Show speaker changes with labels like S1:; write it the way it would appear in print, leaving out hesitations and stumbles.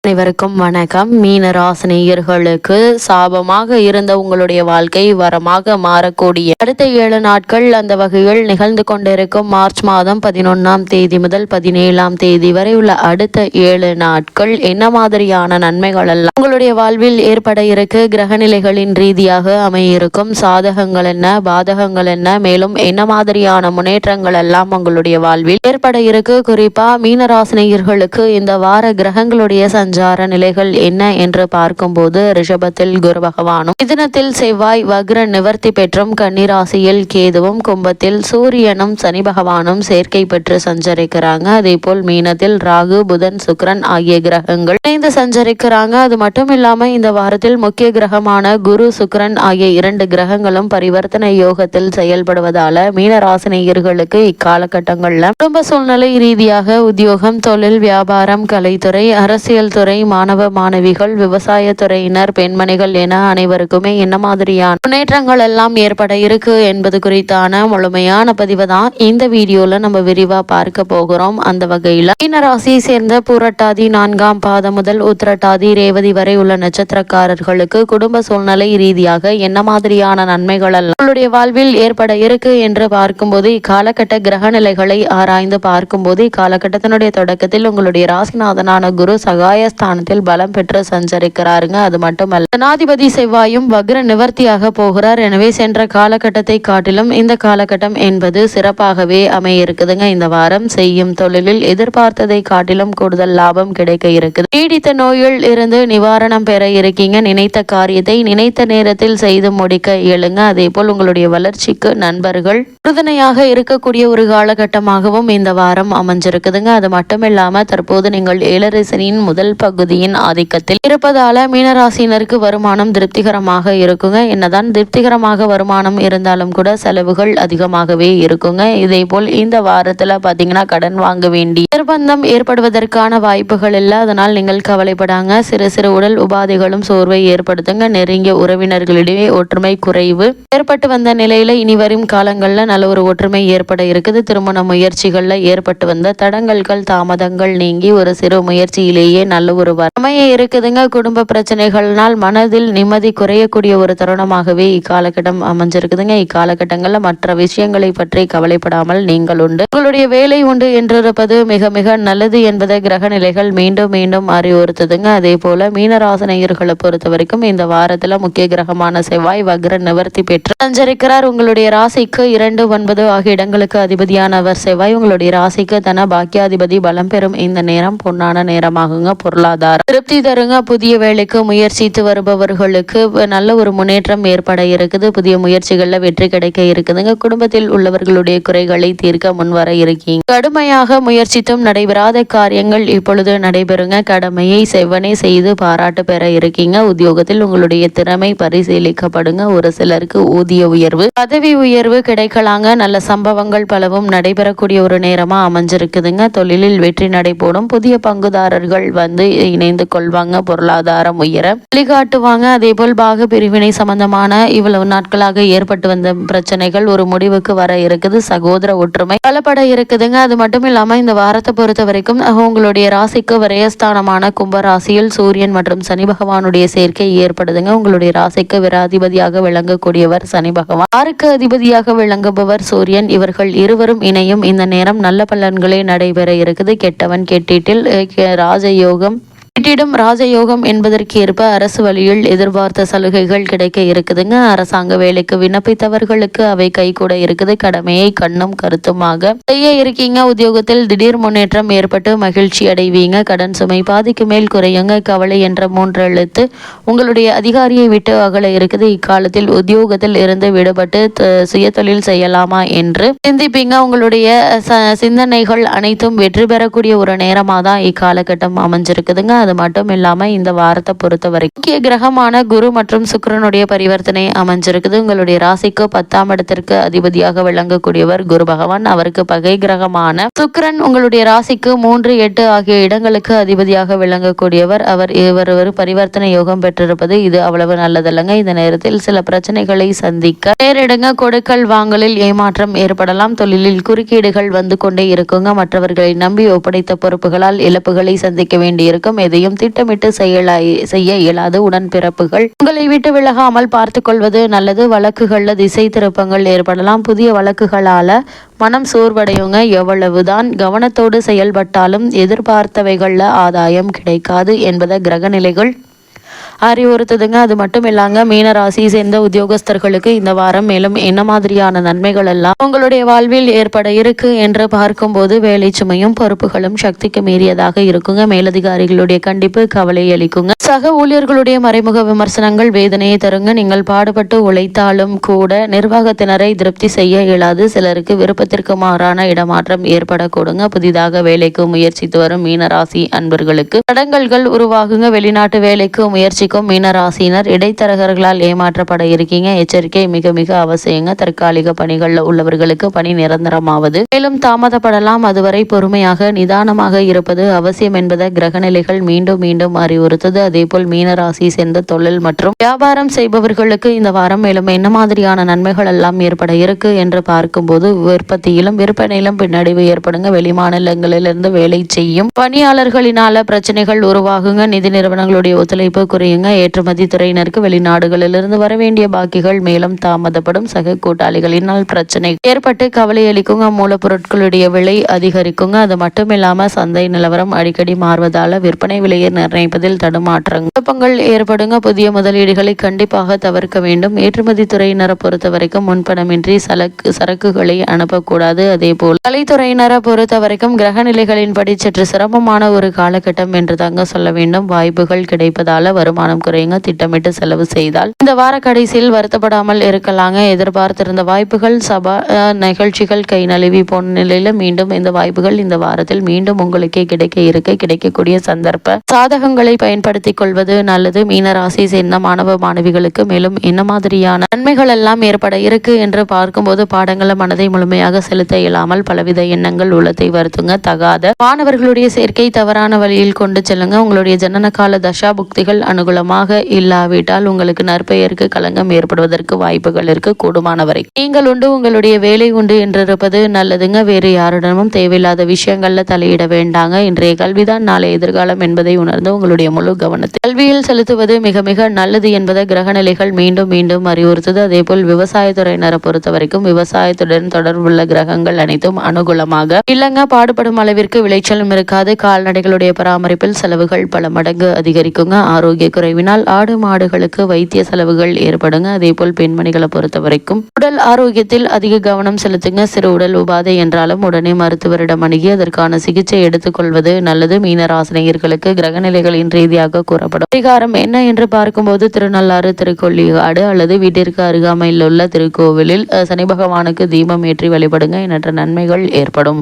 S1: அனைவருக்கும் வணக்கம். மீன ராசினியர்களுக்கு சாபமாக இருந்த உங்களுடைய வாழ்க்கை வரமாக மாறக்கூடிய அடுத்த 7 நாட்கள் அந்த வகையில் நிகழ்ந்து கொண்டிருக்கும் மார்ச் மாதம் 11ஆம் தேதி முதல் 17ஆம் தேதி வரை உள்ள அடுத்த 7 நாட்கள் என்ன மாதிரியான நன்மைகள் எல்லாம் உங்களுடைய வாழ்வில் ஏற்பட இருக்கு, கிரகநிலைகளின் ரீதியாக அமையிருக்கும் சாதகங்கள் என்ன, பாதகங்கள் என்ன, மேலும் என்ன மாதிரியான முன்னேற்றங்கள் எல்லாம் உங்களுடைய வாழ்வில் ஏற்பட இருக்கு. குறிப்பா மீன ராசினியர்களுக்கு இந்த வார கிரகங்களுடைய சஞ்சார நிலைகள் என்ன என்று பார்க்கும்போது ரிஷபத்தில் குரு பகவானும், மிதுனத்தில் செவ்வாய் வக்ர நிவர்த்தி பெற்றும், கன்னிராசியில் கேதுவும், கும்பத்தில் சூரியனும் சனி பகவானும் சேர்க்கை பெற்று சஞ்சரிக்கிறாங்க. அதே போல் மீனத்தில் ராகு புதன் சுக்கிரன் ஆகிய கிரகங்கள் இணைந்து சஞ்சரிக்கிறாங்க. அது மட்டும் இல்லாம இந்த வாரத்தில் முக்கிய கிரகமான குரு சுக்கிரன் ஆகிய 2 கிரகங்களும் பரிவர்த்தனை யோகத்தில் செயல்படுவதால மீனராசினியர்களுக்கு இக்காலகட்டங்கள்ல குடும்ப சூழ்நிலை ரீதியாக உத்தியோகம், தொழில், வியாபாரம், கலைத்துறை, அரசியல் துறை, மாணவ மாணவிகள், விவசாய துறையினர், பெண்மணிகள் என அனைவருக்குமே என்ன மாதிரியான முன்னேற்றங்கள் எல்லாம் ஏற்பட இருக்கு என்பது குறித்தான முழுமையான பதிவு தான் இந்த வீடியோல நம்ம விரிவா பார்க்க போகிறோம். அந்த வகையில மீன ராசியை சேர்ந்த பூரட்டாதி 4ஆம் பாதம் முதல் உத்திரட்டாதி ரேவதி வரை உள்ள நட்சத்திரக்காரர்களுக்கு குடும்ப சூழ்நிலை ரீதியாக என்ன மாதிரியான நன்மைகள் எல்லாம் உங்களுடைய வாழ்வில் ஏற்பட இருக்கு என்று பார்க்கும்போது இக்காலகட்ட கிரக நிலைகளை ஆராய்ந்து பார்க்கும்போது இக்காலகட்டத்தினுடைய தொடக்கத்தில் உங்களுடைய ராசிநாதனான குரு சகாயஸ்தானத்தில் பலம் பெற்று சஞ்சரிக்கிறாருங்க. அது மட்டுமல்ல, ஜனாதிபதி செவ்வாயும் வக்ர நிவர்த்தியாக போகிறார். எனவே சென்ற காலகட்டத்தை காட்டிலும் இந்த காலகட்டம் என்பது சிறப்பாகவே அமைய இருக்குதுங்க. இந்த வாரம் செய்யும் தொழிலில் எதிர்பார்த்ததை காட்டிலும் கூடுதல் லாபம் கிடைக்க இருக்குது. நீடித்த நோயில் இருந்து நிவாரணம் பெற இருக்கீங்க. நினைத்த காரியத்தை நினைத்த நேரத்தில் செய்து முடிக்க இயலுங்க. அதே போல் உங்களுடைய வளர்ச்சிக்கு நண்பர்கள் உறுதுணையாக இருக்கக்கூடிய ஒரு காலகட்டமாகவும் இந்த வாரம் அமைஞ்சிருக்குதுங்க. அது மட்டும் இல்லாம தற்போது நீங்கள் ஏழரசனின் முதல் பகுதியின் ஆதிக்கத்தில் இருப்பதால மீனராசினருக்கு வருமானம் திருப்திகரமாக இருக்குங்க. என்னதான் திருப்திகரமாக வருமானம் இருந்தாலும் கூட செலவுகள் அதிகமாகவே இருக்குங்க. இதே போல் இந்த வாரத்துல பாத்தீங்கன்னா கடன் வாங்க வேண்டிய நிர்பந்தம் ஏற்படுவதற்கான வாய்ப்புகள் இல்லை. அதனால் நீங்கள் கவலைப்படாங்க. சிறு சிறு உடல் உபாதைகளும் சோர்வை ஏற்படுத்துங்க. நெருங்கிய உறவினர்களிடையே ஒற்றுமை குறைவு ஏற்பட்டு வந்த நிலையில இனி வரும் காலங்கள்ல நல்ல ஒரு ஒற்றுமை ஏற்பட இருக்குது. திருமண முயற்சிகள்ல ஏற்பட்டு வந்த தடங்கல்கள் தாமதங்கள் நீங்கி ஒரு சிறு முயற்சியிலேயே நல்ல ஒரு அமைய இருக்குதுங்க. குடும்ப பிரச்சனைகள்னால் மனதில் நிம்மதி குறையக்கூடிய ஒரு தருணமாகவே இக்காலகட்டம் அமைஞ்சிருக்குதுங்க. இக்காலகட்டங்கள்ல மற்ற விஷயங்களை பற்றி கவலைப்படாமல் நீங்கள் உண்டு, உங்களுடைய வேலை உண்டு என்றிருப்பது மிக மிக நல்லது என்பதை கிரக நிலைகள் மீண்டும் மீண்டும் அறிவுறுத்துதுங்க. அதே போல மீனராசினியர்களை பொறுத்த வரைக்கும் இந்த வாரத்துல முக்கிய கிரகமான செவ்வாய் வக்ர நிவர்த்தி பெற்று சஞ்சரிக்கிறார். உங்களுடைய ராசிக்கு 2, 9 ஆகிய இடங்களுக்கு அதிபதியானவர் செவ்வாய். உங்களுடைய ராசிக்கு தன பாக்கியாதிபதி பலம் பெறும் இந்த நேரம் பொன்னான நேரமாகுங்க. பொருளாதாரம் திருப்தி தருங்க. புதிய வேலைக்கு முயற்சித்து வருபவர்களுக்கு நல்ல ஒரு முன்னேற்றம் ஏற்பட இருக்குது. புதிய முயற்சிகள்ல வெற்றி கிடைக்க இருக்குதுங்க. குடும்பத்தில் உள்ளவர்களுடைய குறைகளை தீர்க்க முன்வர இருக்கீங்க. கடுமையாக முயற்சித்தும் நடைபெறாத காரியங்கள் இப்பொழுது நடைபெறுங்க. கடமையை செவ்வனே செய்து பாராட்டு பெற இருக்கீங்க. உத்தியோகத்தில் உங்களுடைய திறமை பரிசீலிக்கப்படுங்க. ஒரு சிலருக்கு ஊதிய உயர்வு, பதவி உயர்வு கிடைக்கலாங்க. நல்ல சம்பவங்கள் பலவும் நடைபெறக்கூடிய ஒரு நேரமா அமைஞ்சிருக்குதுங்க. தொழிலில் வெற்றி நடைபோடும். புதிய பங்குதாரர்கள் வந்து இணைந்து கொள்வாங்க. பொருளாதாரம் உயர வழிகாட்டுவாங்க. அதே போல் பாக பிரிவினை சம்பந்தமான இவ்வளவு நாட்களாக ஏற்பட்டு வந்த பிரச்சனைகள் ஒரு முடிவுக்கு வர இருக்குது. சகோதர ஒற்றுமை பலப்பட இருக்குதுங்க. அது மட்டும் இல்லாம இந்த வாரத்தை பொறுத்த வரைக்கும் உங்களுடைய ராசிக்கு விரயஸ்தானமான கும்பராசியில் சூரியன் மற்றும் சனி பகவானுடைய சேர்க்கை ஏற்படுதுங்க. உங்களுடைய ராசிக்கு விராதிபதியாக விளங்கக்கூடியவர் சனி பகவான், 6க்கு அதிபதியாக விளங்குபவர் சூரியன். இவர்கள் இருவரும் இணையும் இந்த நேரம் நல்ல பலன்களே நடைபெற இருக்குது. கெட்டவன் கெட்டிட்டில் ராஜயோகம் கிட்டிடும். ராஜயோகம் என்பதற்கு ஏற்ப அரசு வழியில் எதிர்பார்த்த சலுகைகள் கிடைக்க இருக்குதுங்க. அரசாங்க வேலைக்கு விண்ணப்பித்தவர்களுக்கு அவை கை கூட இருக்குது. கடமையை கண்ணும் கருத்துமாக செய்ய இருக்கீங்க. உத்தியோகத்தில் திடீர் முன்னேற்றம் ஏற்பட்டு மகிழ்ச்சி அடைவீங்க. கடன் சுமை பாதிக்கு மேல் குறையுங்க. கவலை என்ற 3 எழுத்து உங்களுடைய அதிகாரியை விட்டு அகல இருக்குது. இக்காலத்தில் உத்தியோகத்தில் இருந்து விடுபட்டு சுய தொழில் செய்யலாமா என்று சிந்திப்பீங்க. உங்களுடைய சிந்தனைகள் அனைத்தும் வெற்றி பெறக்கூடிய ஒரு நேரமாக தான் இக்காலகட்டம் அமைஞ்சிருக்குதுங்க. அது மட்டும் இல்லாம இந்த வாரத்தை பொறுத்த வரைக்கும் முக்கிய கிரகமான குரு மற்றும் சுக்கிரனுடைய பரிவர்த்தனை அமைஞ்சிருக்குது. உங்களுடைய ராசிக்கு 10ஆம் இடத்திற்கு அதிபதியாக விளங்கக்கூடியவர் குரு பகவான். அவருக்கு பகை கிரகமான சுக்கிரன் உங்களுடைய ராசிக்கு 3, 8 ஆகிய இடங்களுக்கு அதிபதியாக விளங்கக்கூடியவர். இவர் பரிவர்த்தனை யோகம் பெற்றிருப்பது இது அவ்வளவு நல்லதல்லங்க. இந்த நேரத்தில் சில பிரச்சனைகளை சந்திக்க நேரிடுங்க. கொடுக்கல் வாங்கலில் ஏமாற்றம் ஏற்படலாம். தொழிலில் குறுக்கீடுகள் வந்து கொண்டே இருக்குங்க. மற்றவர்களை நம்பி ஒப்படைத்த பொறுப்புகளால் இழப்புகளை சந்திக்க வேண்டியிருக்கும். எதையும் திட்டமிட்டு செய்ய இயலாது. உடன்பிறப்புகள் உங்களை விட்டு விலகாமல் பார்த்து கொள்வது நல்லது. வழக்குகள்ல திசை திருப்பங்கள் ஏற்படலாம். புதிய வழக்குகளால மனம் சோர்வடையுங்க. எவ்வளவுதான் கவனத்தோடு செயல்பட்டாலும் எதிர்பார்த்தவைகள்ல ஆதாயம் கிடைக்காது என்பதை கிரக நிலைகள் அறிவுறுத்துதுங்க. அது மட்டும் இல்லாங்க மீன ராசி சேர்ந்த உத்தியோகஸ்தர்களுக்கு இந்த வாரம் மேலும் என்ன மாதிரியான நன்மைகள் எல்லாம் உங்களுடைய வாழ்வில் ஏற்பட இருக்கு என்று பார்க்கும்போது வேலை சுமையும் பொறுப்புகளும் சக்திக்கு மீறியதாக இருக்குங்க. மேலதிகாரிகளுடைய கண்டிப்பு கவலை அளிக்குங்க. சக ஊழியர்களுடைய மறைமுக விமர்சனங்கள் வேதனையை தருங்க. நீங்கள் பாடுபட்டு உழைத்தாலும் கூட நிர்வாகத்தினரை திருப்தி செய்ய இயலாது. சிலருக்கு விருப்பத்திற்கு மாறான இடமாற்றம் ஏற்படக்கூடுங்க. புதிதாக வேலைக்கு முயற்சித்து வரும் மீனராசி அன்பர்களுக்கு தடங்கல்கள் உருவாகுங்க. வெளிநாட்டு வேலைக்கு முயற்சிக்கும் மீனராசினர் இடைத்தரகர்களால் ஏமாற்றப்பட இருக்கீங்க. எச்சரிக்கை மிக மிக அவசியங்க. தற்காலிக பணிகளில் உள்ளவர்களுக்கு பணி நிரந்தரமாவது மேலும் தாமதப்படலாம். அதுவரை பொறுமையாக நிதானமாக இருப்பது அவசியம் என்பதை கிரகநிலைகள் மீண்டும் மீண்டும் அறிவுறுத்தது. அதேபோல் மீனராசி சேர்ந்த தொழில் மற்றும் வியாபாரம் செய்பவர்களுக்கு இந்த வாரம் மேலும் என்ன மாதிரியான நன்மைகள் எல்லாம் ஏற்பட இருக்கு என்று பார்க்கும்போது உற்பத்தியிலும் விற்பனையிலும் பின்னடைவு ஏற்படுங்க. வெளிமாநிலங்களிலிருந்து வேலை செய்யும் பணியாளர்களினால பிரச்சனைகள் உருவாகுங்க. நிதி நிறுவனங்களுடைய ஒத்துழைப்பு குறையுங்க. ஏற்றுமதி துறையினருக்கு வெளிநாடுகளிலிருந்து வர வேண்டிய பாக்கிகள் மேலும் தாமதப்படும். சக கூட்டாளிகளினால் பிரச்சனை ஏற்பட்டு கவலை அளிக்குங்க. மூலப்பொருட்களுடைய விலை அதிகரிக்குங்க. அது மட்டும் இல்லாம சந்தை நிலவரம் அடிக்கடி மாறுவதால விற்பனை விலையை நிர்ணயிப்பதில் குழப்பங்கள் ஏற்படுங்க. புதிய முதலீடுகளை கண்டிப்பாக தவிர்க்க வேண்டும். ஏற்றுமதி துறையினரை பொறுத்த வரைக்கும் முன்பணமின்றி சரக்குகளை அனுப்பக்கூடாது. அதே போல் கலைத்துறையினரை பொறுத்த வரைக்கும் கிரகநிலைகளின்படி சற்று சிரமமான ஒரு காலகட்டம் என்று தாங்க சொல்ல வேண்டும். வாய்ப்புகள் கிடைப்பதால வருமானம் குறையுங்க. திட்டமிட்டு செலவு செய்தால் இந்த வார கடைசியில் வருத்தப்படாமல் இருக்கலாங்க. எதிர்பார்த்திருந்த வாய்ப்புகள் சபா நிகழ்ச்சிகள் கை நழுவி போன நிலையில மீண்டும் இந்த வாய்ப்புகள் இந்த வாரத்தில் மீண்டும் உங்களுக்கே கிடைக்கக்கூடிய சந்தர்ப்ப சாதகங்களை பயன்படுத்திக் கொள்வது நல்லது. மீனராசி சேர்ந்த மாணவ மாணவிகளுக்கு மேலும் என்ன மாதிரியான நன்மைகள் எல்லாம் ஏற்பட இருக்கு என்று பார்க்கும்போது பாடங்களை மனதை முழுமையாக செலுத்த இயலாமல் பலவித எண்ணங்கள் உள்ளத்தை வருத்துங்க. தகாத மாணவர்களுடைய சேர்க்கை தவறான வழியில் கொண்டு செல்லுங்க. உங்களுடைய ஜனன கால தசா புக்திகள் அனுகூலமாக இல்லாவிட்டால் உங்களுக்கு நற்பெயருக்கு களங்கம் ஏற்படுவதற்கு வாய்ப்புகள் இருக்கு. கூடுமானவரை நீங்கள் உண்டு உங்களுடைய வேலை உண்டு என்றிருப்பது நல்லதுங்க. வேறு யாருடனும் தேவையில்லாத விஷயங்கள்ல தலையிட வேண்டாங்க. இன்றைய கல்விதான் நாளை எதிர்காலம் என்பதை உணர்ந்து உங்களுடைய முழு கவனத்தை கல்வியில் செலுத்துவது மிக மிக நல்லது என்பதை கிரகநிலைகள் மீண்டும் மீண்டும் அறிவுறுத்தது. அதேபோல் விவசாயத்துறையினரை பொறுத்த வரைக்கும் விவசாயத்துடன் தொடர்புள்ள கிரகங்கள் அனைத்தும் அனுகூலமாக இல்லங்க. பாடுபடும் அளவிற்கு விளைச்சலும் இருக்காது. கால்நடைகளுடைய பராமரிப்பில் செலவுகள் பல மடங்கு அதிகரிக்குங்க. ஆரோக்கிய குறைவினால் ஆடு மாடுகளுக்கு வைத்திய செலவுகள் ஏற்படுங்க. அதேபோல் பெண்மணிகளை பொறுத்த வரைக்கும் உடல் ஆரோக்கியத்தில் அதிக கவனம் செலுத்துங்க. சிறு உடல் உபாதை என்றாலும் உடனே மருத்துவரிடம் அணுகி அதற்கான சிகிச்சை எடுத்துக்கொள்வது நல்லது. மீனராசினியர்களுக்கு கிரகநிலைகளின் ரீதியாக கூறப்படும் பரிகாரம் என்ன என்று பார்க்கும்போது திருநள்ளாறு, திருக்கொள்ளிக்காடு அல்லது வீட்டிற்கு அருகாமையில் உள்ள திருக்கோவிலில் சனி பகவானுக்கு தீபம் ஏற்றி வழிபடுங்க. எண்ணற்ற நன்மைகள் ஏற்படும்.